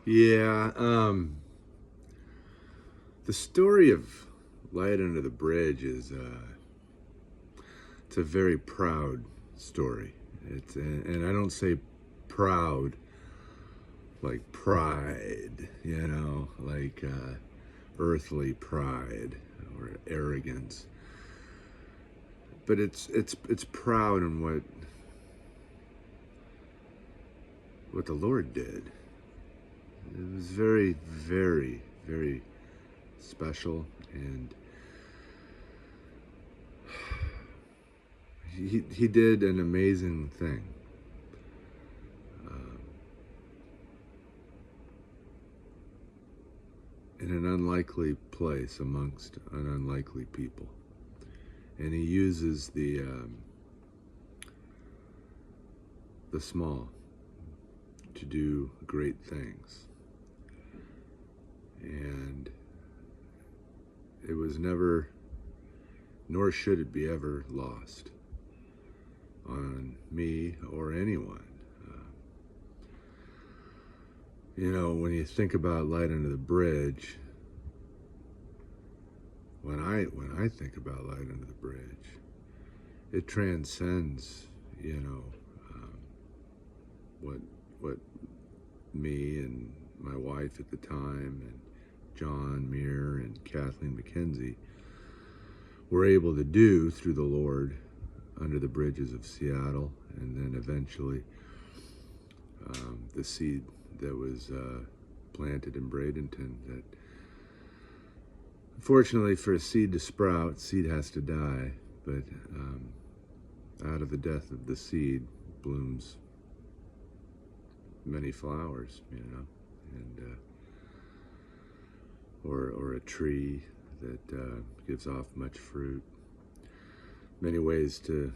Yeah, the story of Light Under the Bridge is it's a very proud story. And I don't say proud like pride, like earthly pride or arrogance, but it's proud in what the Lord did. It was very, very, very special, and he did an amazing thing. Um, in an unlikely place amongst an unlikely people, and he uses the small to do great things, and it was never, nor should it be ever, lost on me or anyone. When you think about Light Under the Bridge, when I think about Light Under the Bridge, it transcends, um, what me and my wife at the time and John Muir and Kathleen McKenzie were able to do through the Lord under the bridges of Seattle, and then eventually the seed that was planted in Bradenton. That, unfortunately, for a seed to sprout, seed has to die, but out of the death of the seed blooms many flowers, and or a tree that gives off much fruit. Many ways to,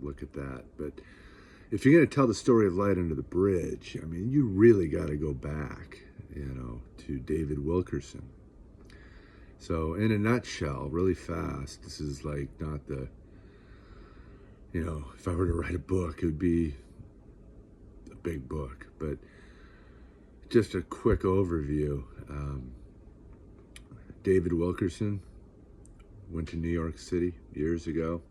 look at that. But if you're going to tell the story of Light Under the Bridge, I mean, you really got to go back, to David Wilkerson. So, in a nutshell, really fast, this is like not the, if I were to write a book, it would be a big book, but just a quick overview. David Wilkerson went to New York City years ago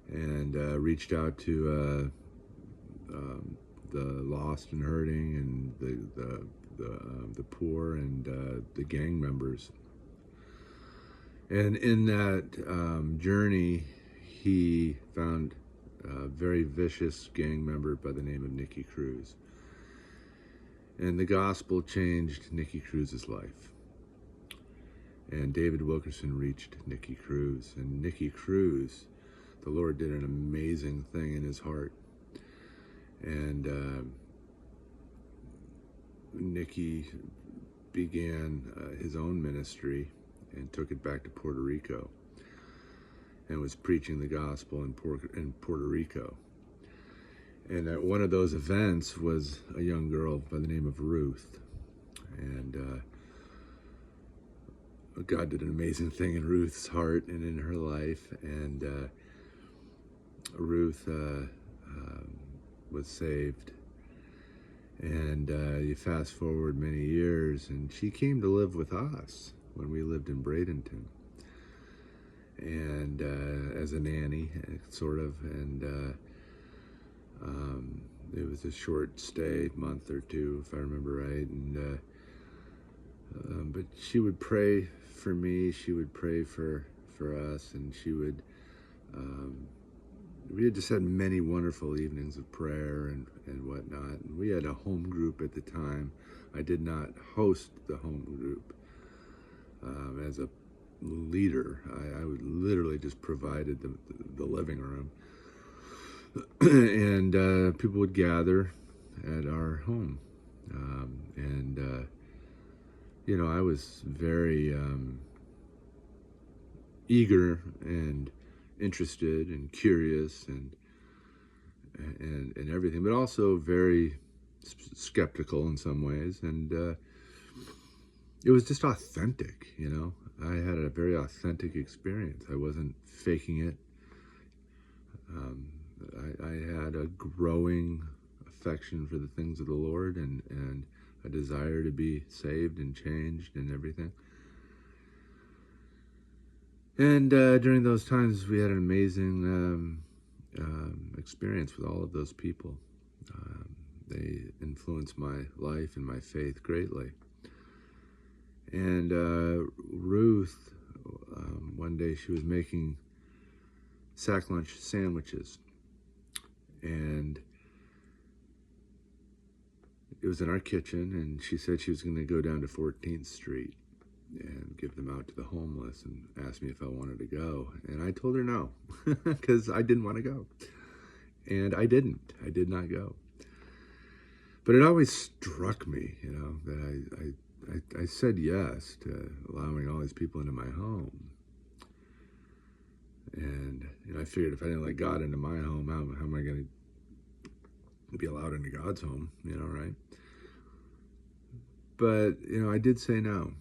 and reached out to the lost and hurting and the poor and the gang members. And in that journey, he found a very vicious gang member by the name of Nicky Cruz. And the gospel changed Nicky Cruz's life. And David Wilkerson reached Nicky Cruz. And Nicky Cruz, the Lord did an amazing thing in his heart. And Nicky began his own ministry and took it back to Puerto Rico and was preaching the gospel in Puerto Rico. And at one of those events was a young girl by the name of Ruth. And God did an amazing thing in Ruth's heart and in her life. And Ruth was saved. And you fast forward many years, and she came to live with us when we lived in Bradenton. And as a nanny, sort of. And it was a short stay, month or two, if I remember right. And but she would pray for me. She would pray for us, and she would. We had just had many wonderful evenings of prayer and whatnot. And we had a home group at the time. I did not host the home group as a leader. I would literally just provided the living room. And people would gather at our home. And I was very eager and interested and curious and everything, but also very skeptical in some ways. And it was just authentic, I had a very authentic experience. I wasn't faking it. I had a growing affection for the things of the Lord, and a desire to be saved and changed and everything. And during those times, we had an amazing experience with all of those people. They influenced my life and my faith greatly. And Ruth, one day she was making sack lunch sandwiches, and it was in our kitchen, and she said she was going to go down to 14th Street and give them out to the homeless, and asked me if I wanted to go. And I told her no, because I didn't want to go. And I didn't. I did not go. But it always struck me, that I said yes to allowing all these people into my home. And I figured if I didn't let God into my home, how am I going to be allowed into God's home, right? But, I did say no.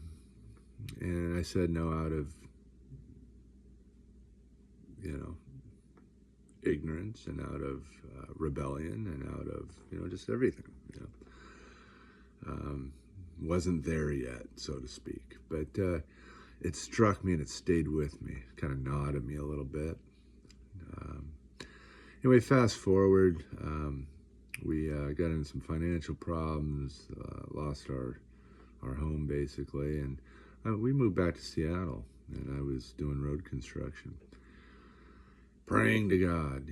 And I said no out of, ignorance, and out of rebellion, and out of, just everything, wasn't there yet, so to speak. But it struck me, and it stayed with me, kind of gnawed at me a little bit. Anyway, fast forward, we got into some financial problems, lost our home basically, and we moved back to Seattle, and I was doing road construction, praying to God,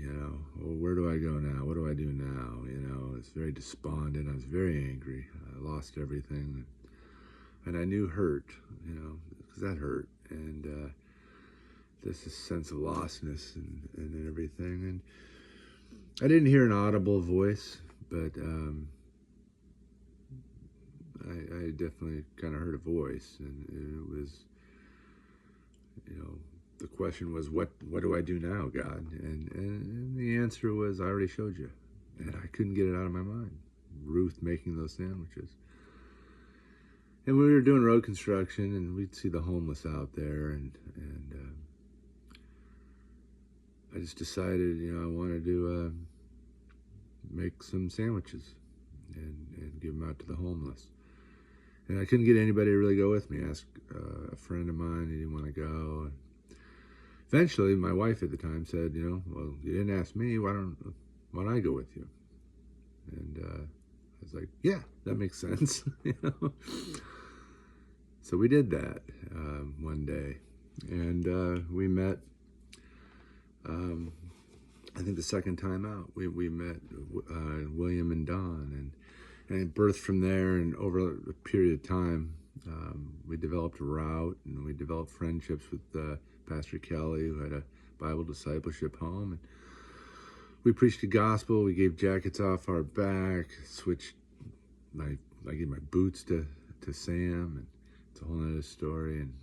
well, where do I go now? What do I do now? I was very despondent. I was very angry. I lost everything, and I knew hurt, because that hurt, and just a sense of lostness and everything. And I didn't hear an audible voice, but I definitely kind of heard a voice, and it was, the question was, what do I do now, God? And the answer was, I already showed you, and I couldn't get it out of my mind. Ruth making those sandwiches. And we were doing road construction, and we'd see the homeless out there, and I just decided, I wanted to make some sandwiches and give them out to the homeless. And I couldn't get anybody to really go with me. I asked a friend of mine, he didn't want to go. And eventually, my wife at the time said, well, you didn't ask me, why don't I go with you? And I was like, yeah, that makes sense. So we did that one day, and we met. I think the second time out, we met William and Dawn, and birthed from there. And over a period of time, we developed a route, and we developed friendships with Pastor Kelly, who had a Bible discipleship home. And we preached the gospel. We gave jackets off our back. I gave my boots to Sam, and it's a whole other story. And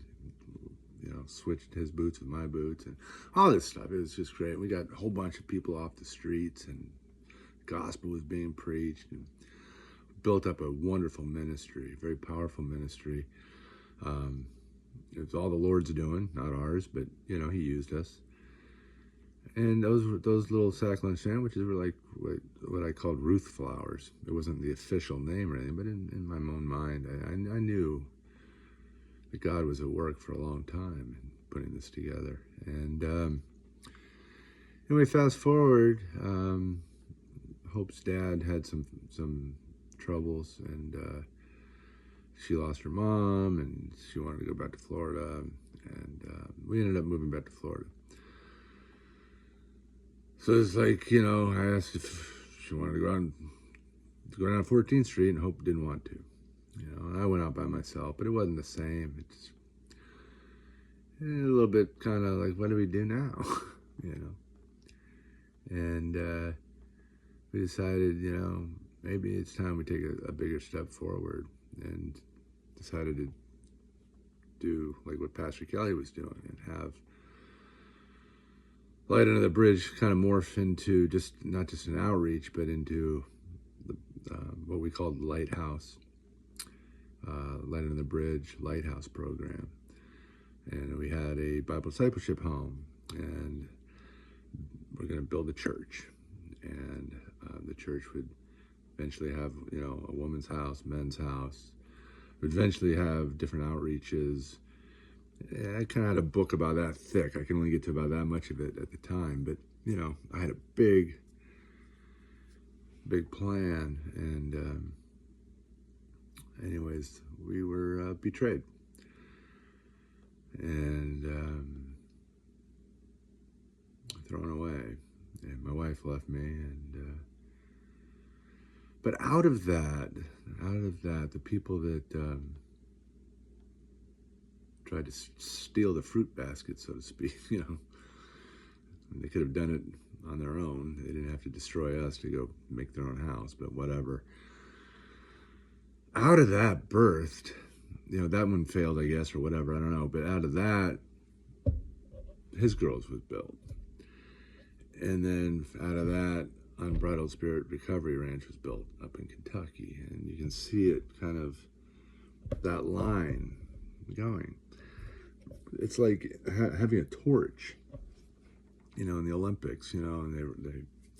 switched his boots with my boots, and all this stuff. It was just great. We got a whole bunch of people off the streets, and the gospel was being preached, and built up a wonderful ministry, very powerful ministry. It was all the Lord's doing, not ours, but He used us. And those little sack lunch sandwiches were like what I called Ruth flowers. It wasn't the official name or anything, but in my own mind, I knew that God was at work for a long time in putting this together. And anyway, fast forward, Hope's dad had some troubles, and she lost her mom, and she wanted to go back to Florida, and we ended up moving back to Florida. So it's like, I asked if she wanted to go down 14th Street, and Hope didn't want to. I went out by myself, but it wasn't the same. It's a little bit kind of like, what do we do now? And we decided, maybe it's time we take a bigger step forward, and decided to do like what Pastor Kelly was doing, and have Light Under the Bridge kind of morph into not just an outreach, but into what we called Lighthouse. Light Under the Bridge Lighthouse program. And we had a Bible discipleship home, and we're going to build a church, and the church would Eventually have, a woman's house, men's house. Eventually have different outreaches. I kind of had a book about that thick. I can only get to about that much of it at the time, but I had a big plan, and anyways, we were betrayed, and thrown away, and my wife left me, and but out of that, the people that tried to steal the fruit basket, so to speak, they could have done it on their own. They didn't have to destroy us to go make their own house, but whatever. Out of that birthed, that one failed, I guess, or whatever, I don't know, but out of that, His Girls was built. And then out of that, Unbridled Spirit Recovery Ranch was built up in Kentucky. And you can see it kind of, that line going. It's like having a torch, in the Olympics, and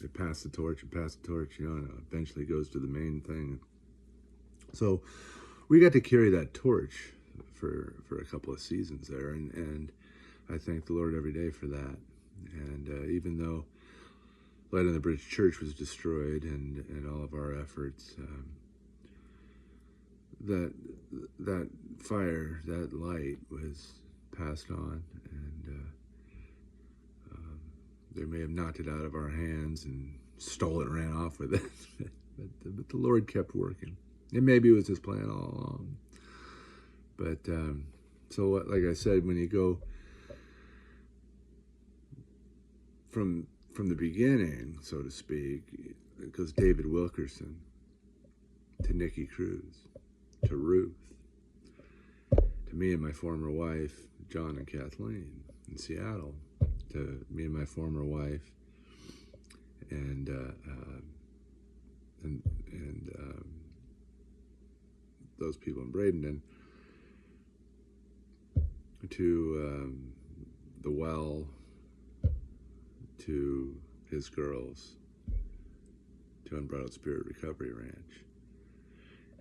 they pass the torch and pass the torch, and it eventually goes to the main thing. So we got to carry that torch for a couple of seasons there, and I thank the Lord every day for that. And even though Light on the Bridge Church was destroyed, and all of our efforts, that fire, that light was passed on, and they may have knocked it out of our hands and stole it and ran off with it, but the Lord kept working. And maybe it was His plan all along. But so, like I said, when you go from the beginning, so to speak, it goes David Wilkerson to Nikki Cruz to Ruth to me and my former wife, John and Kathleen, in Seattle, to me and my former wife, and those people in Bradenton, to the Well, to His Girls, to Unbridled Spirit Recovery Ranch.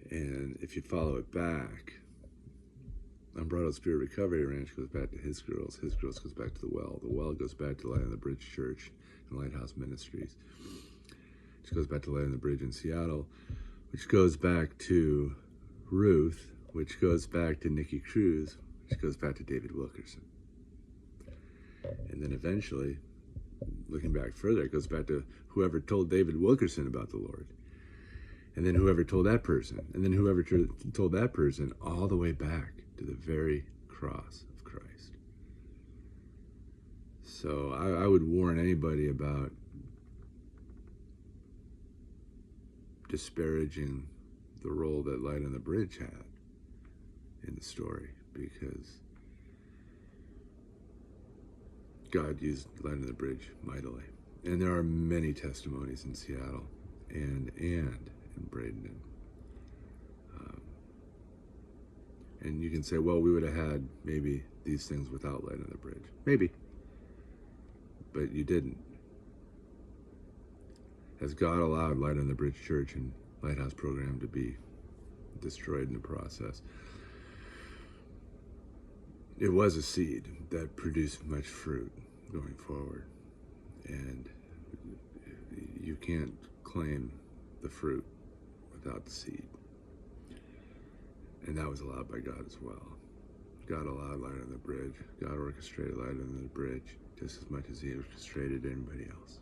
And if you follow it back, Unbridled Spirit Recovery Ranch goes back to His Girls goes back to the Well goes back to Light on the Bridge Church and Lighthouse Ministries, which goes back to Light on the Bridge in Seattle, which goes back to Ruth, which goes back to Nikki Cruz, which goes back to David Wilkerson. And then eventually, looking back further, it goes back to whoever told David Wilkerson about the Lord. And then whoever told that person. And then whoever told that person, all the way back to the very cross of Christ. So I would warn anybody about disparaging the role that Light on the Bridge had in the story, because God used Light on the Bridge mightily. And there are many testimonies in Seattle and in Bradenton. And you can say, well, we would have had maybe these things without Light on the Bridge. Maybe. But you didn't. Has God allowed Light on the Bridge Church and Lighthouse program to be destroyed in the process? It was a seed that produced much fruit going forward. And you can't claim the fruit without the seed. And that was allowed by God as well. God allowed Light on the Bridge. God orchestrated Light on the Bridge just as much as He orchestrated anybody else.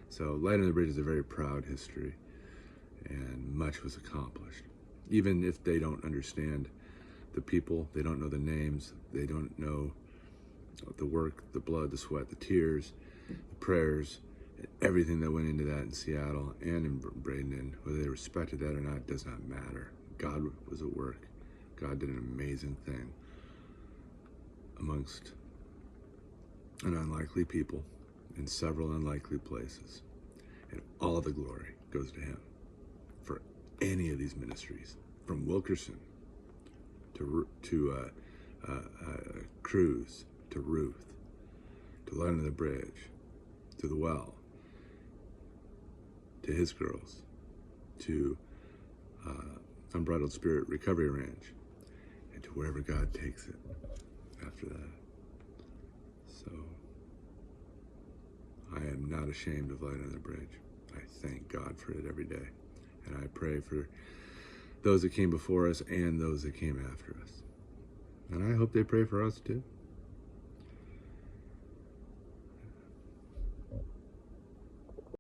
So Light on the Bridge is a very proud history, and much was accomplished. Even if they don't understand the people, they don't know the names, they don't know the work, the blood, the sweat, the tears, the prayers, everything that went into that in Seattle and in Bradenton, whether they respected that or not, does not matter. God was at work. God did an amazing thing amongst an unlikely people in several unlikely places. And all the glory goes to Him for any of these ministries, from Wilkerson to Cruz, to Ruth, to Light on the Bridge, to the Well, to His Girls, to Unbridled Spirit Recovery Ranch, and to wherever God takes it after that. So I am not ashamed of Light Under the Bridge. I thank God for it every day. And I pray for those that came before us and those that came after us. And I hope they pray for us too.